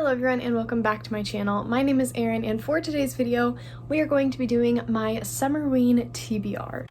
Hello everyone and welcome back to my channel. My name is Erin and for today's video we are going to be doing my Summerween TBR.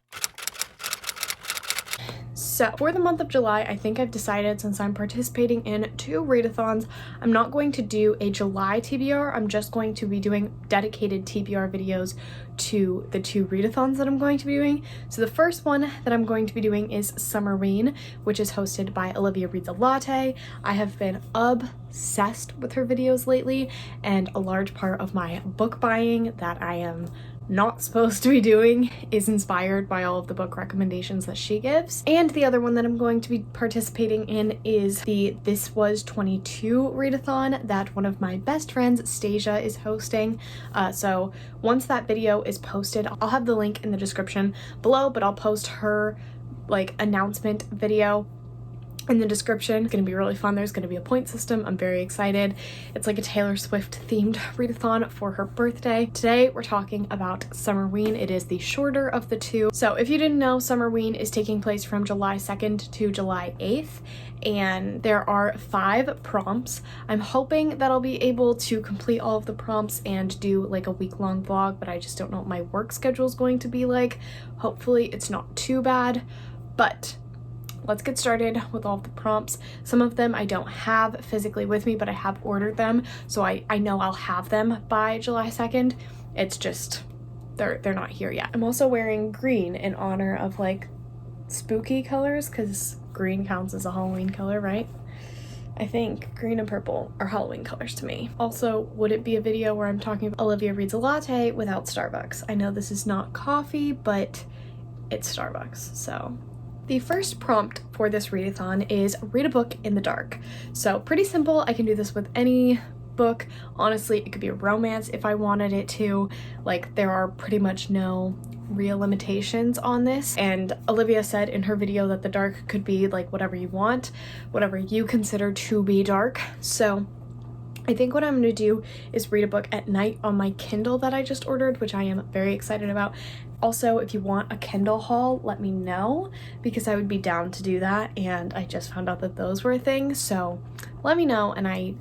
So for the month of July, I think I've decided, since I'm participating in 2 readathons, I'm not going to do a July TBR. I'm just going to be doing dedicated TBR videos to the 2 readathons that I'm going to be doing. So the first one that I'm going to be doing is Summerween, which is hosted by oliviareadsalatte. I have been obsessed with her videos lately, and a large part of my book buying that I am not supposed to be doing is inspired by all of the book recommendations that she gives. And the other one that I'm going to be participating in is the This Was 22 readathon that one of my best friends, Stasia, is hosting. So once that video is posted, I'll have the link in the description below, but I'll post her announcement video in the description. It's gonna be really fun. There's gonna be a point system. I'm very excited. It's like a Taylor Swift themed readathon for her birthday. Today we're talking about Summerween. It is the shorter of the 2. So if you didn't know, Summerween is taking place from July 2nd to July 8th, and there are 5 prompts. I'm hoping that I'll be able to complete all of the prompts and do like a week-long vlog, but I just don't know what my work schedule is going to be like. Hopefully it's not too bad, but let's get started with all of the prompts. Some of them I don't have physically with me, but I have ordered them, so I know I'll have them by July 2nd. It's just, they're not here yet. I'm also wearing green in honor of like spooky colors, because green counts as a Halloween color, right? I think green and purple are Halloween colors to me. Also, would it be a video where I'm talking about Olivia Reads a Latte without Starbucks? I know this is not coffee, but it's Starbucks, so. The first prompt for this readathon is read a book in the dark. So pretty simple. I can do this with any book. Honestly, it could be a romance if I wanted it to. Like, there are pretty much no real limitations on this. And Olivia said in her video that the dark could be like whatever you want, whatever you consider to be dark. So I think what I'm going to do is read a book at night on my Kindle that I just ordered, which I am very excited about. Also, if you want a Kindle haul, let me know, because I would be down to do that, and I just found out that those were a thing, so let me know, and I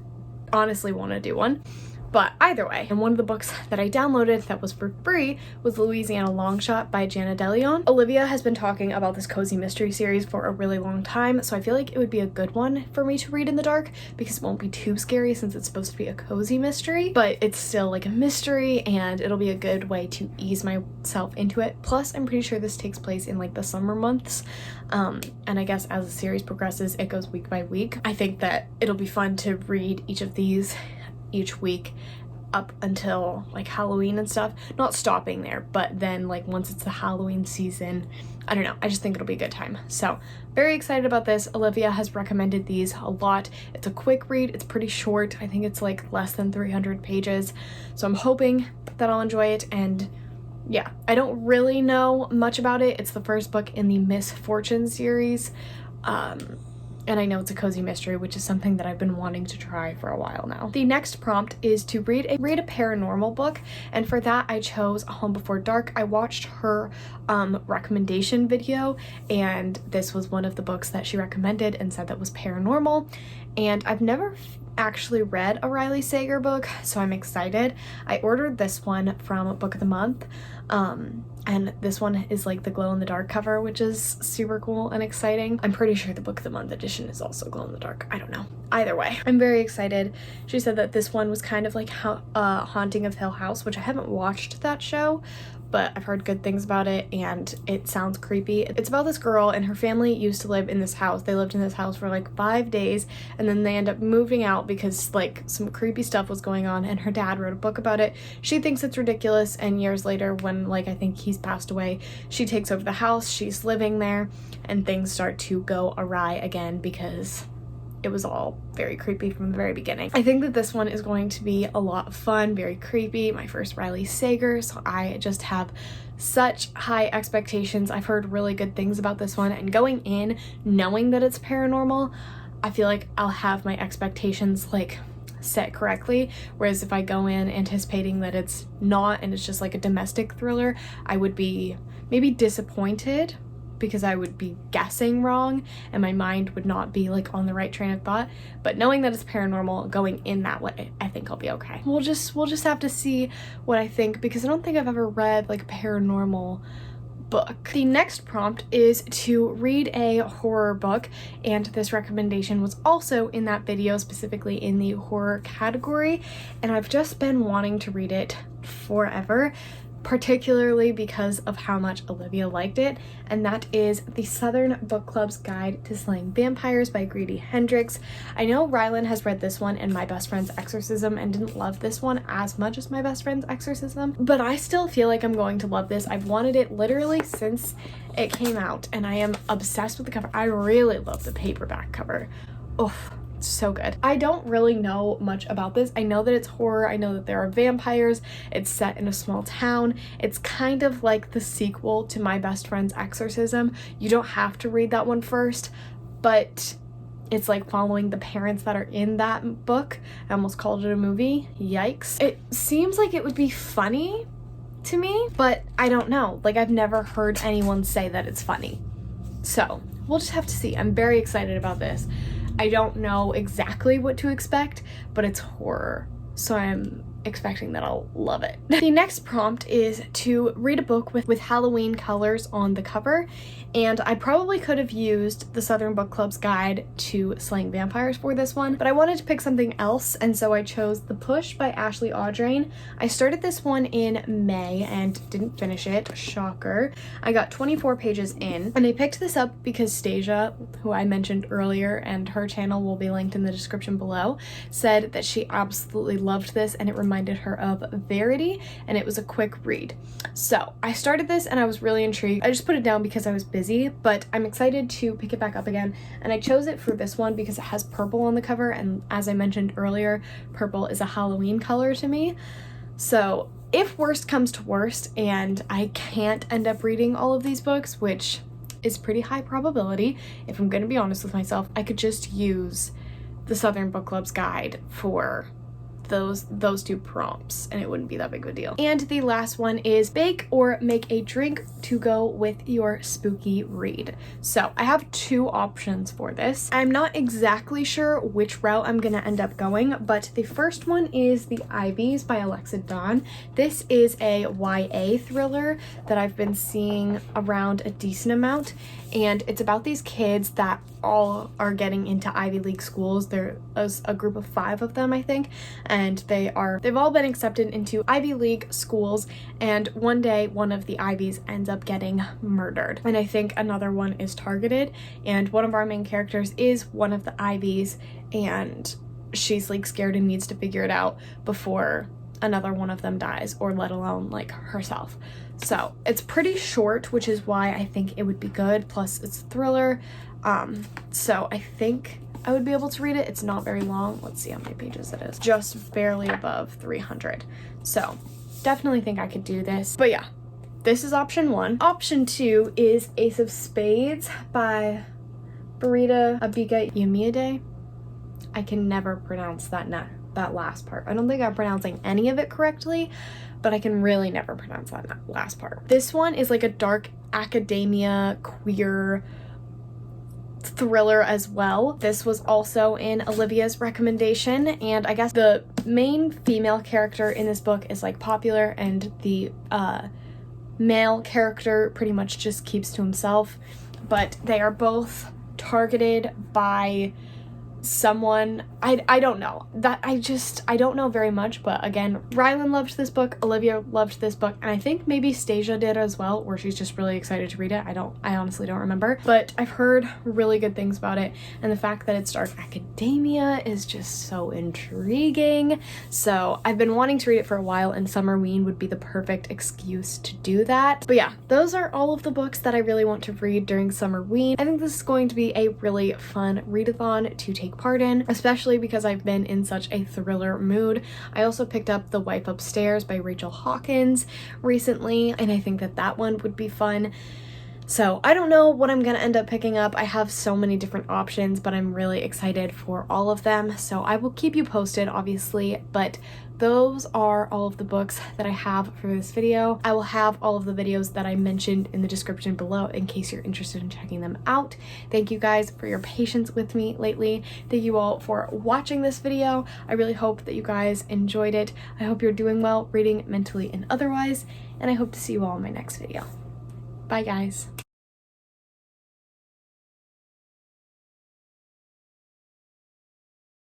honestly want to do one. But either way, and one of the books that I downloaded that was for free was Louisiana Longshot by Jana DeLeon. Olivia has been talking about this cozy mystery series for a really long time, so I feel like it would be a good one for me to read in the dark, because it won't be too scary since it's supposed to be a cozy mystery, but it's still like a mystery, and it'll be a good way to ease myself into it. Plus, I'm pretty sure this takes place in like the summer months, and I guess as the series progresses, it goes week by week. I think that it'll be fun to read each of these each week up until like Halloween and stuff, not stopping there, but then like once it's the Halloween season, I don't know, I just think it'll be a good time. So very excited about this. Olivia has recommended these a lot. It's a quick read, it's pretty short. I think it's like less than 300 pages, so I'm hoping that I'll enjoy it. And yeah, I don't really know much about it. It's the first book in the Miss Fortune series, and I know it's a cozy mystery, which is something that I've been wanting to try for a while now. The next prompt is to read a paranormal book, and for that I chose Home Before Dark. I watched her recommendation video, and this was one of the books that she recommended and said that was paranormal, and I've never actually read a Riley Sager book, so I'm excited. I ordered this one from Book of the Month, and this one is like the glow-in-the-dark cover, which is super cool and exciting. I'm pretty sure the Book of the Month edition is also glow-in-the-dark. I don't know. Either way, I'm very excited. She said that this one was kind of like Haunting of Hill House, which I haven't watched that show, but I've heard good things about it, and it sounds creepy. It's about this girl, and her family used to live in this house. They lived in this house for like 5 days, and then they end up moving out because like some creepy stuff was going on, and her dad wrote a book about it. She thinks it's ridiculous, and years later, when like I think he's passed away, she takes over the house, she's living there, and things start to go awry again because it was all very creepy from the very beginning. I think that this one is going to be a lot of fun, very creepy. My first Riley Sager, so I just have such high expectations. I've heard really good things about this one, and going in knowing that it's paranormal, I feel like I'll have my expectations like set correctly, whereas if I go in anticipating that it's not and it's just like a domestic thriller, I would be maybe disappointed because I would be guessing wrong and my mind would not be like on the right train of thought. But knowing that it's paranormal, going in that way, I think I'll be okay. We'll just have to see what I think, because I don't think I've ever read like a paranormal book. The next prompt is to read a horror book, and this recommendation was also in that video, specifically in the horror category, and I've just been wanting to read it forever, particularly because of how much Olivia liked it, and that is The Southern Book Club's Guide to Slaying Vampires by Grady Hendrix. I know Rylan has read this one and My Best Friend's Exorcism and didn't love this one as much as My Best Friend's Exorcism, but I still feel like I'm going to love this. I've wanted it literally since it came out, and I am obsessed with the cover. I really love the paperback cover. Oh, so good. I don't really know much about this. I know that it's horror. I know that there are vampires. It's set in a small town. It's kind of like the sequel to My Best Friend's Exorcism. You don't have to read that one first, but it's like following the parents that are in that book. I almost called it a movie. Yikes. It seems like it would be funny to me, but I don't know. Like, I've never heard anyone say that it's funny. So we'll just have to see. I'm very excited about this. I don't know exactly what to expect, but it's horror, so I'm expecting that I'll love it. The next prompt is to read a book with Halloween colors on the cover, and I probably could have used the Southern Book Club's Guide to Slaying Vampires for this one, but I wanted to pick something else, and so I chose The Push by Ashley Audrain. I started this one in May and didn't finish it, shocker. I got 24 pages in, and I picked this up because Stasia, who I mentioned earlier, and her channel will be linked in the description below, said that she absolutely loved this and it reminded her of Verity, and it was a quick read. So I started this and I was really intrigued. I just put it down because I was busy, but I'm excited to pick it back up again, and I chose it for this one because it has purple on the cover, and as I mentioned earlier, purple is a Halloween color to me. So if worst comes to worst and I can't end up reading all of these books, which is pretty high probability, if I'm going to be honest with myself, I could just use the Southern Book Club's Guide for those two prompts and it wouldn't be that big of a deal. And the last one is bake or make a drink to go with your spooky read. So I have two options for this. I'm not exactly sure which route I'm gonna end up going, but the first one is The Ivies by Alexa Dawn. This is a YA thriller that I've been seeing around a decent amount, and it's about these kids that all are getting into Ivy League schools. There's a group of 5 of them, I think, and they've all been accepted into Ivy League schools, and one day one of the Ivies ends up getting murdered, and I think another one is targeted, and one of our main characters is one of the Ivies, and she's like scared and needs to figure it out before another one of them dies, or let alone like herself. So it's pretty short, which is why I think it would be good, plus it's a thriller. So I think I would be able to read it. It's not very long. Let's see how many pages it is. Just barely above 300. So definitely think I could do this. But yeah, this is option 1. Option 2 is Ace of Spades by Barita Abiga Yamiade. I can never pronounce that last part. I don't think I'm pronouncing any of it correctly, but I can really never pronounce that last part. This one is like a dark academia queer thriller as well. This was also in Olivia's recommendation, and I guess the main female character in this book is like popular, and the male character pretty much just keeps to himself, but they are both targeted by someone. I don't know. I don't know very much, but again, Rylan loved this book, Olivia loved this book, and I think maybe Stasia did as well, or she's just really excited to read it. I honestly don't remember, but I've heard really good things about it, and the fact that it's dark academia is just so intriguing. So I've been wanting to read it for a while, and Summerween would be the perfect excuse to do that. But yeah, those are all of the books that I really want to read during Summerween. I think this is going to be a really fun readathon to take part in, especially because I've been in such a thriller mood. I also picked up The Wife Upstairs by Rachel Hawkins recently, and I think that one would be fun. So I don't know what I'm gonna end up picking up. I have so many different options, but I'm really excited for all of them. So I will keep you posted, obviously, but those are all of the books that I have for this video. I will have all of the videos that I mentioned in the description below in case you're interested in checking them out. Thank you guys for your patience with me lately. Thank you all for watching this video. I really hope that you guys enjoyed it. I hope you're doing well, reading, mentally, and otherwise, and I hope to see you all in my next video. Bye, guys.